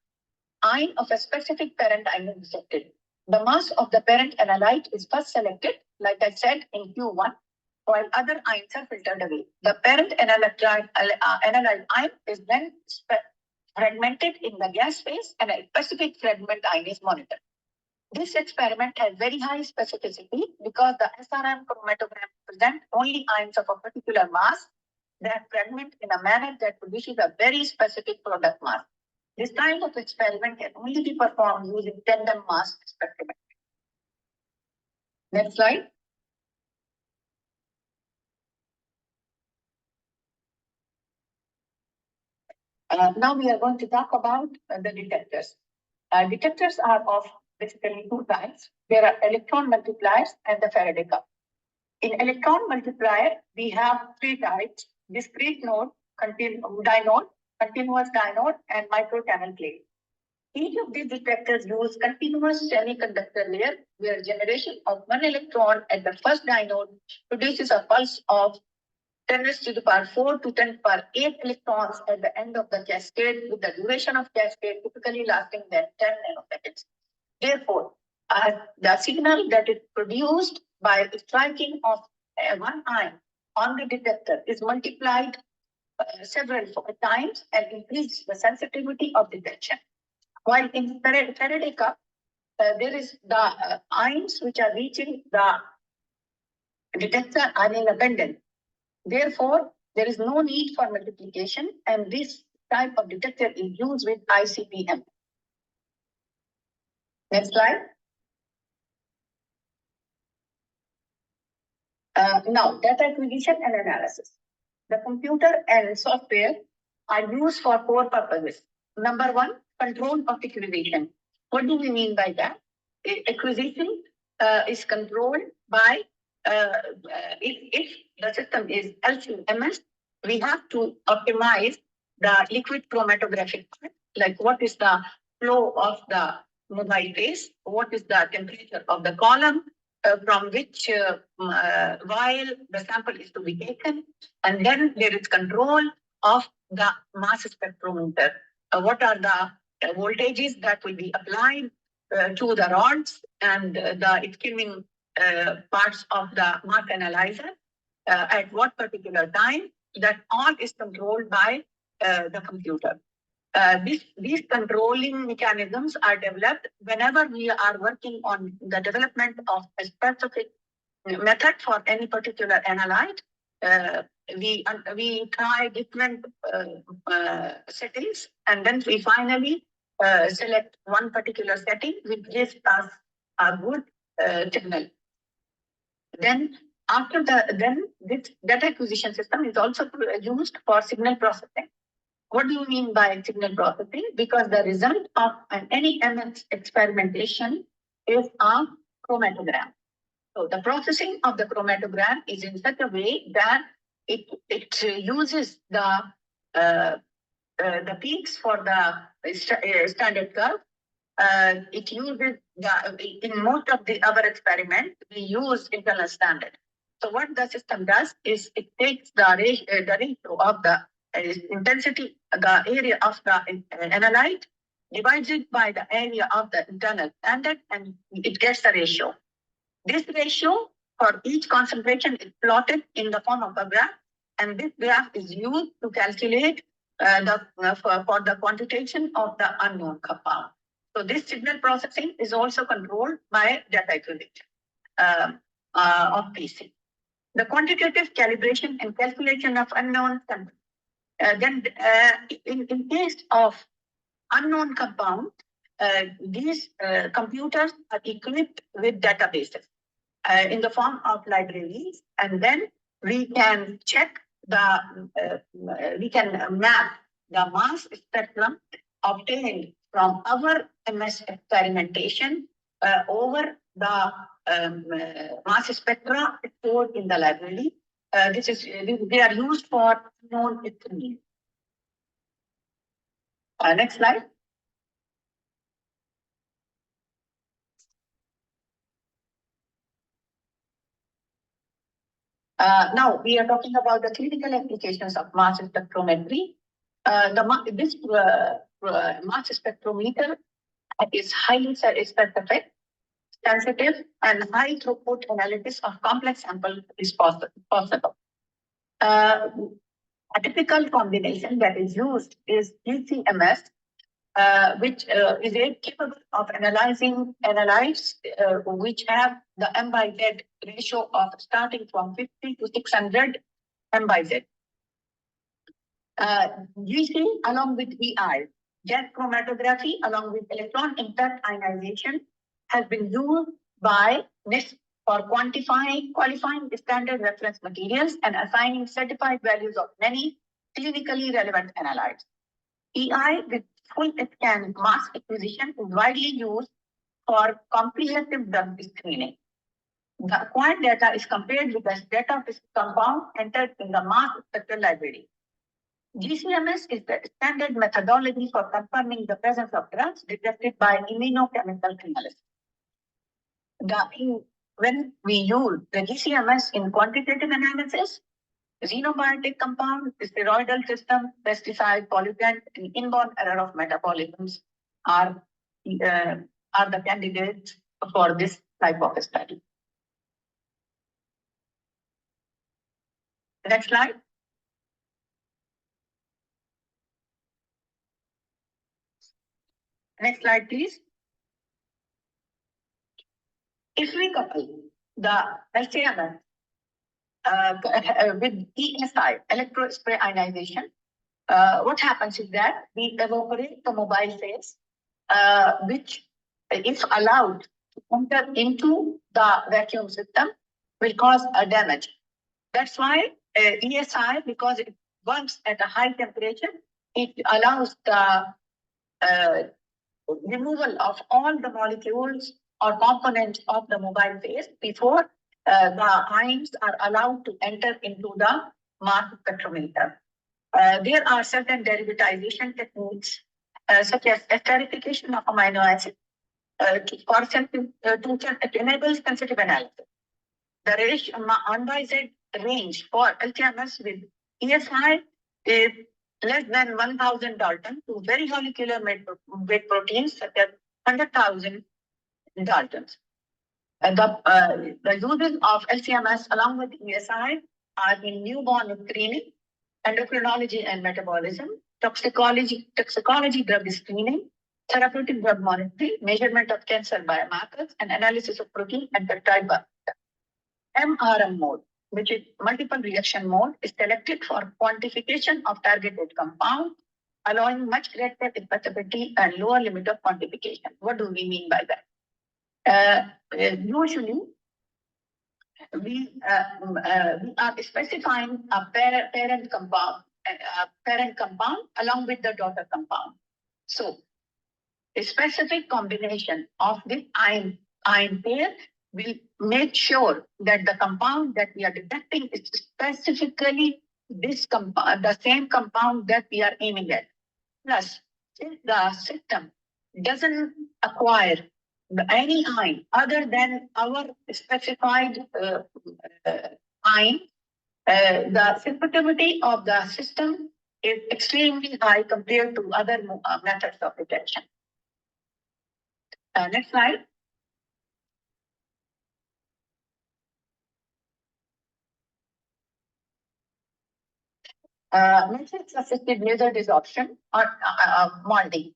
ion of a specific parent ion is detected. The mass of the parent analyte is first selected, like I said, in Q1, while other ions are filtered away. The parent analyte ion is then fragmented in the gas phase, and a specific fragment ion is monitored. This experiment has very high specificity because the SRM chromatogram present only ions of a particular mass that fragment in a manner that produces a very specific product mass. This kind of experiment can only be performed using tandem mass spectrometry. Next slide. Now we are going to talk about the detectors. Detectors are of basically two types. There are electron multipliers and the Faraday cup. In electron multiplier, we have three types: discrete node, dinode, continuous dinode, and microchannel plate. Each of these detectors use continuous semiconductor layer, where generation of one electron at the first dinode produces a pulse of 10 raised to the power 4 to 10 to the power 8 electrons at the end of the cascade, with the duration of cascade typically lasting than 10 nanoseconds. Therefore, the signal that is produced by the striking of one ion on the detector is multiplied several times and increases the sensitivity of detection. While in Faraday cup, there is the ions which are reaching the detector are in abundance. Therefore, there is no need for multiplication, and this type of detector is used with ICPM. Next slide. Now, data acquisition and analysis. The computer and software are used for four purposes. Number one, control of acquisition. What do we mean by that? Acquisition is controlled by, if the system is LC-MS, we have to optimize the liquid chromatographic, like what is the flow of the mobile phase, what is the temperature of the column, from which while the sample is to be taken, and then there is control of the mass spectrometer. What are the voltages that will be applied to the rods and the skimming parts of the mass analyzer at what particular time? That all is controlled by the computer. These controlling mechanisms are developed whenever we are working on the development of a specific method for any particular analyte. We try different settings, and then we finally select one particular setting which gives us a good signal. Then after this data acquisition system is also used for signal processing. What do you mean by signal processing? Because the result of any MS experimentation is a chromatogram. So the processing of the chromatogram is in such a way that it uses the peaks for the standard curve. It uses in most of our experiments, we use internal standard. So what the system does is it takes the ratio of the intensity, the area of the analyte, divides it by the area of the internal standard, and it gets the ratio. This ratio for each concentration is plotted in the form of a graph, and this graph is used to calculate for the quantitation of the unknown compound. So this signal processing is also controlled by data acquisition of PC. The quantitative calibration and calculation of unknown compound. In case of unknown compound, these computers are equipped with databases. in the form of libraries, and then we can check we can map the mass spectrum obtained from our MS experimentation over the mass spectra stored in the library. They are used for known ethylene. Next slide. Now we are talking about the clinical applications of mass spectrometry. This mass spectrometer is highly specific, sensitive, and high throughput analysis of complex samples is possible. A typical combination that is used is GCMS, which is capable of analyzing which have the M by Z ratio of starting from 50 to 600 M by Z. GC along with EI, gas chromatography along with electron impact ionization has been used by NIST for qualifying standard reference materials and assigning certified values of many clinically relevant analytes. EI with full scan mass acquisition is widely used for comprehensive drug screening. The acquired data is compared with the data of this compound entered in the mass spectral library. GCMS is the standard methodology for confirming the presence of drugs detected by immunochemical analysis. When we use the GCMS in quantitative analysis, xenobiotic compound, steroidal system, pesticide, pollutant, and inborn error of metabolisms are the candidates for this type of study. Next slide. Next slide, please. If we couple the LCMS with ESI, electrospray ionization, what happens is that we evaporate the mobile phase, which, if allowed to enter into the vacuum system, will cause a damage. That's why ESI, because it works at a high temperature, it allows the removal of all the molecules or components of the mobile phase before the ions are allowed to enter into the mass spectrometer. There are certain derivatization techniques, such as esterification of amino acids, to enable sensitive analysis. The ratio on by Z range for LTMS with ESI is less than 1,000 Dalton to very molecular weight proteins such as 100,000 Daltons. And the uses of LCMS along with ESI are in newborn screening, endocrinology and metabolism, toxicology drug screening, therapeutic drug monitoring, measurement of cancer biomarkers, and analysis of protein and peptide biomarkers. MRM mode, which is multiple reaction mode, is selected for quantification of targeted compound, allowing much greater specificity and lower limit of quantification. What do we mean by that? Usually, we are specifying a parent compound along with the daughter compound. So, a specific combination of this ion pair will make sure that the compound that we are detecting is specifically the same compound that we are aiming at. Plus, if the system doesn't acquire any ion other than our specified ion, the sensitivity of the system is extremely high compared to other methods of detection. Next slide. Matrix-assisted laser desorption or MALDI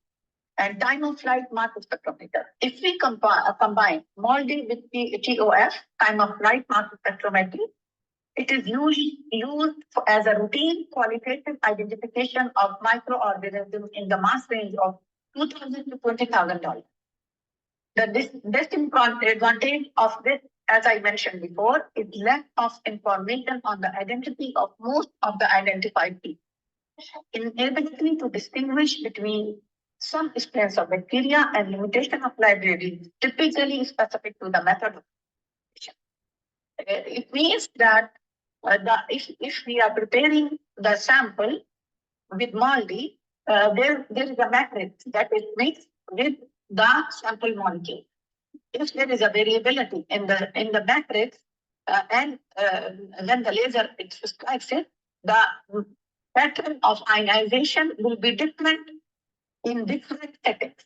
and time of flight mass spectrometer. If we combine MALDI with TOF, time of flight mass spectrometry, it is usually used as a routine qualitative identification of microorganisms in the mass range of 2,000 to 20,000 Daltons. The distinct advantage of this as I mentioned before, is lack of information on the identity of most of the identified people. Inability to distinguish between some strains of bacteria and limitation of library typically specific to the method of preparation. It means that if we are preparing the sample with moldy, there is a matrix that is mixed with the sample molecule. If there is a variability in the matrix, and when the laser strikes it, the pattern of ionization will be different in different settings.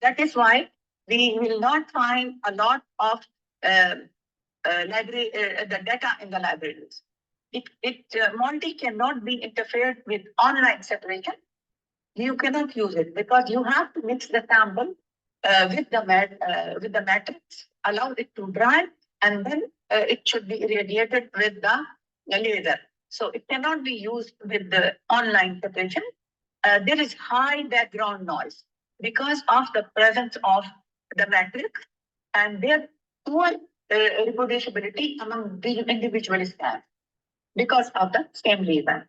That is why we will not find a lot of library the data in the libraries. Moldy cannot be interfered with online separation. You cannot use it because you have to mix the sample with the matrix, allow it to dry, and then it should be irradiated with the laser. So it cannot be used with the online separation. There is high background noise because of the presence of the matrix and their poor reproducibility among the individual scans because of the same reason.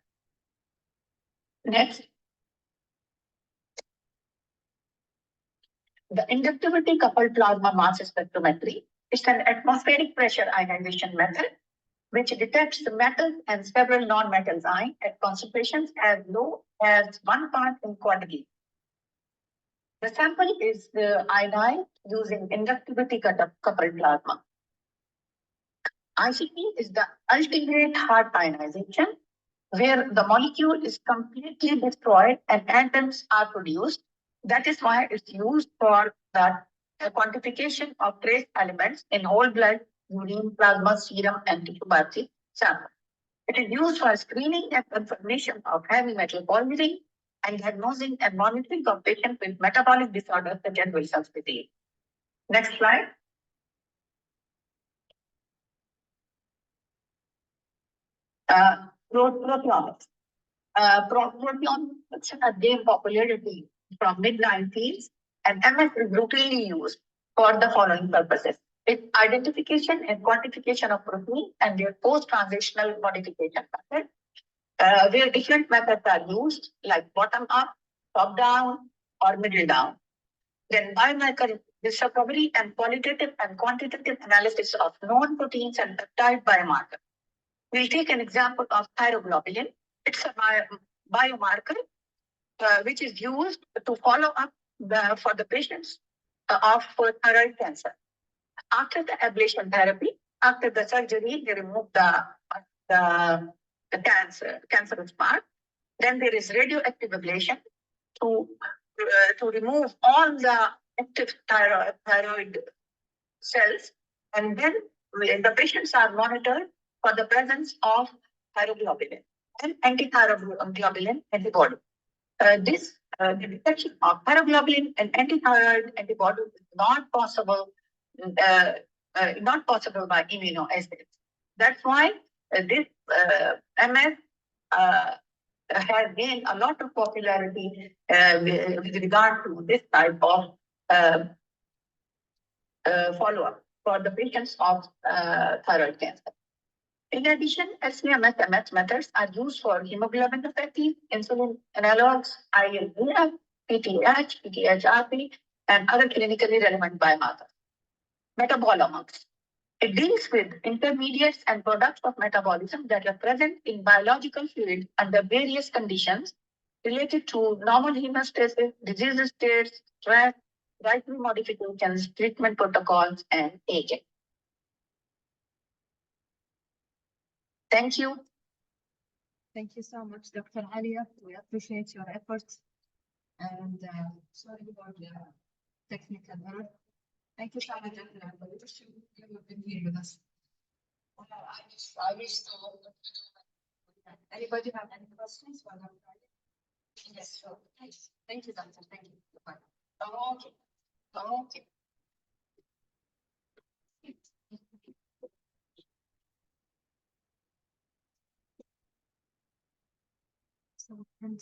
Next. The inductivity coupled plasma mass spectrometry is an atmospheric pressure ionization method which detects the metals and several non-metals ion at concentrations as low as 1 part in quantity. The sample is ionized using inductivity coupled plasma. ICP is the ultimate hard ionization where the molecule is completely destroyed and atoms are produced. That is why it's used for the quantification of trace elements in whole blood, urine, plasma, serum, and tissue biopsy sample. It is used for screening and confirmation of heavy metal poisoning and diagnosing and monitoring of patients with metabolic disorders such as Wilson's disease. Next slide. Proteomics. Proteomics have gained popularity from mid-90s, and MS is routinely used for the following purposes. Its identification and quantification of protein and their post-translational modification method, where different methods are used, like bottom-up, top-down, or middle-down. Then biomarker discovery and qualitative and quantitative analysis of known proteins and peptide biomarkers. We'll take an example of thyroglobulin. It's a biomarker which is used to follow up for the patients of thyroid cancer. After the ablation therapy, after the surgery, they remove the cancerous part. Then there is radioactive ablation to remove all the active thyroid cells, and then the patients are monitored for the presence of thyroglobulin and anti-thyroglobulin antibody. The detection of thyroglobulin and anti-thyroid antibody is not possible by immunoassays. That's why this MS has gained a lot of popularity with regard to this type of follow-up for the patients of thyroid cancer. In addition, SVMS methods are used for hemoglobinopathy, insulin analogs, ILDF, PTH, PTHRP, and other clinically relevant biomarkers. Metabolomics. It deals with intermediates and products of metabolism that are present in biological fluid under various conditions related to normal hemostasis, disease states, stress, dietary modifications, treatment protocols, and aging. Thank you. Thank you so much, Dr. Alia. We appreciate your efforts. And sorry for the technical error. Thank you so much, Dr. Alia. We wish you would have been here with us. I wish to. Anybody have any questions for Dr. Alia? Yes, sure. Thanks. Thank you, Doctor. Thank you. Bye. Okay. Okay. So, and